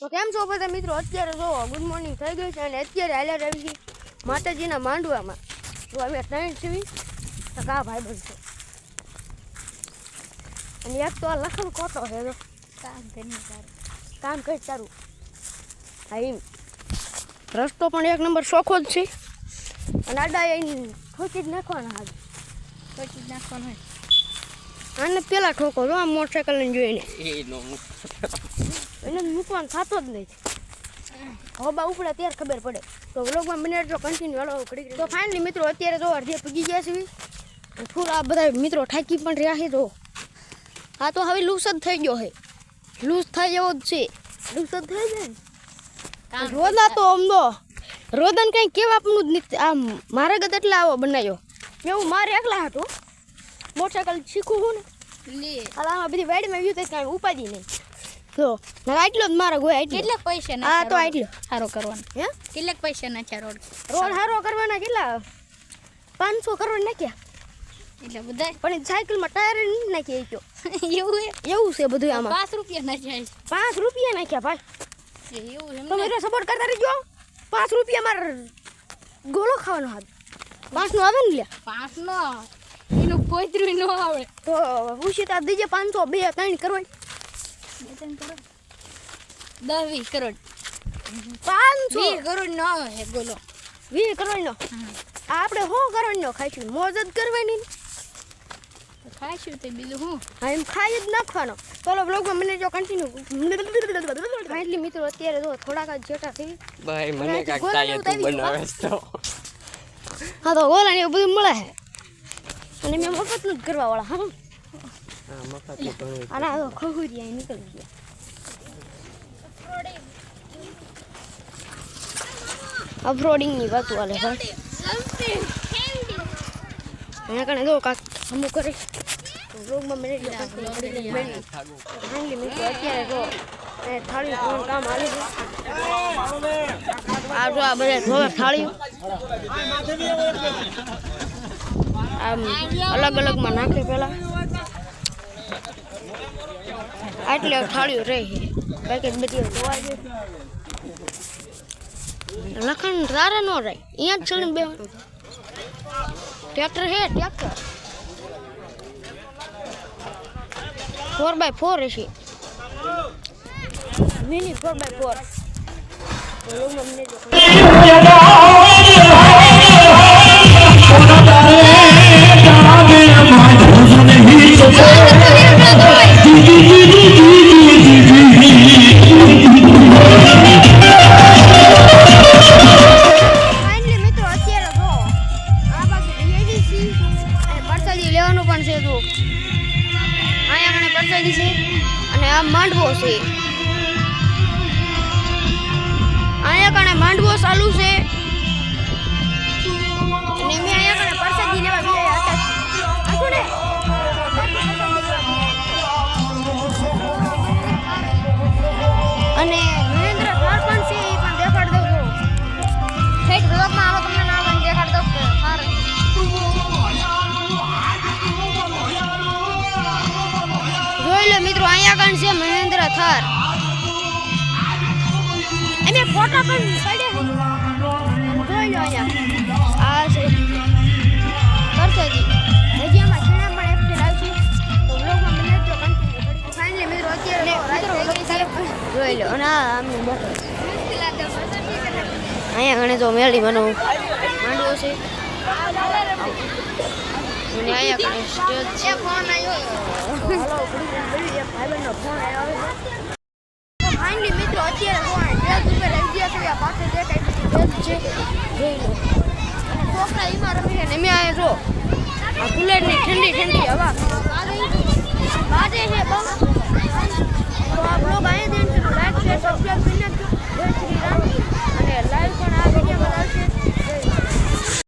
તો કેમ છો બધા મિત્રો? અત્યારે જો ગુડ મોર્નિંગ થઈ ગયું છે અને અત્યારે હાલ્યા આવી ગઈ માતાજીના માંડવામાં. તો અમે ત્રણ છીએ તો કા ભાઈ બનશે અને એક તો આ લખન કોટો છે જો કામ કરી તારું. હા એમ રસ્તો પણ એક નંબર ચોખ્ખો જ છે અને આડા અહીં ઠોકી જ નાખવાના હાલ ઠોકી જ નાખવાના આને પેલા ઠોકો જો આ મોટરસાઇકલ ને જોઈને એને મૂકવાનું થતો જ નહીં. હવા ઉપડે ત્યારે ખબર પડે. તો વ્લોગમાં મિનિટ જો કન્ટિન્યુ હાલો કરી. તો ફાઇનલી મિત્રો અત્યારે જો અડધે પૂગી ગયા છે ફૂલ. આ બધા મિત્રો થાકી પણ રહ્યા છે. તો હા તો હવે લૂસ જ થઈ ગયો છે. લૂસ થઈ એવો જ છે. લૂસ જ થઈ જાય ને રોદા તો આમ તો રોદન કંઈ કહેવાનું જ નથી. આમ મારે ગત એટલે આવો બનાવ્યો એવું મારે એકલા હતો. મોટરસાઇકલ શીખવું હું ને આમાં બધી વાડીમાં આવ્યું તો કાંઈ ઉપાડી નહીં. તો આટલો જ મારા ગોય. કેટલાક પૈસા હા તો આટલો સારો કરવાનો. હે કેટલાક પૈસા નાખ્યા રોડ સારો કરવાના કેટલા 500 કરવા નાખ્યા એટલે બધા પણ સાયકલમાં ટાયર નહીં નાખી તો એવું છે બધું. આમાં 5 રૂપિયા નાખ્યા 5 રૂપિયા નાખ્યા ભાઈ. એવું એમ તમે સપોર્ટ કરતા રહીજો. 5 રૂપિયા મારે ગોળો ખાવાનો હાથ 5 નો આવે ને લે 5 નો એનું પોતરું નો આવે તો ઉશિતા દીજે 500 2 3 કરવા 10-20 કરોડ 500 કરોડ નો આવે બોલો 20 કરોડ નો આપણે 100 કરોડ નો ખાઈશું. મોજ જ કરવાની ખાઈશું તે બીજું હું હા એમ ખાઈ જ નાખવાનો. ચાલો બ્લોગમાં મને જો કન્ટિન્યુ. ફાઇનલી મિત્રો અત્યારે જો થોડાક જ જેટા થઈ ભાઈ મને કાકતા તું બનાવે તો હા તો ગોલા ને એવું બધું મળે છે અને મેં મફતનું જ કરવા વાળા. હા મફત નું ઘણું આના તો ખખુરિયા નીકળી ગયા. અફરોડિંગ ની વાતો આલે ભાઈ અહીંયા કણે જો કાક હમું કરે રોગમાં મને ફાઇનલી મિત્રો અત્યારે જો થાળી ધોવાનું કામ હાલે છે. આ જો આ બધા ધોવે થાળીઓ આમ અલગ અલગમાં નાખે પેલા આટલી થાળીઓ રહે છે બાકી બધી ધોવાઈ ગઈ. લખન તારે ન રહે અહીંયા જ ચડીને બે ટ્રેક્ટર હે ટ્રેક્ટર 4x4 હશે મિની 4x4. લેવાનું પણ છે તો અહીંયા મને પરસાદી છે અને આ માંડવો છે. અહીંયા કણે માંડવો ચાલુ છે અને મેં અહીંયા કણે પરસાદી લેવા ગયા હતા. આખું ને અને મહેન્દ્ર થાર પણ છે એ પણ દેખાડ દઉં છું. ઠીક બ્લોગમાં આવો તમને નામ દેખાડ દઉં થાર. જોઈ લો મિત્રો અહીંયા કણ છે મહેન્દ્ર થાર. અમે ફોટા પણ પડ્યા જોઈ લો અહીંયા આ છે કરસેજી હજી આમાં છેડા પણ એક્ટિવ આવશે. તો બ્લોગમાં મને જો કન્ટિન્યુ કરી. ફાઇનલી મિત્રો અત્યારે જોઈ લો અને આ આમને બેઠો અહીંયા ગણે તો મેળી મનો માંડવો છે અને અહીંયા કણે સ્ટેજ છે. ફોન આવ્યો ફાઇનલી મિત્રો અત્યારે ઉપર આવી ગયા છે. આ પાસે દેખાય છે જોઈ લો અને છોકરા એમાં રમી છે ને મેં અહીંયા જો આ કુલરની ઠંડી ઠંડી હવા બાજે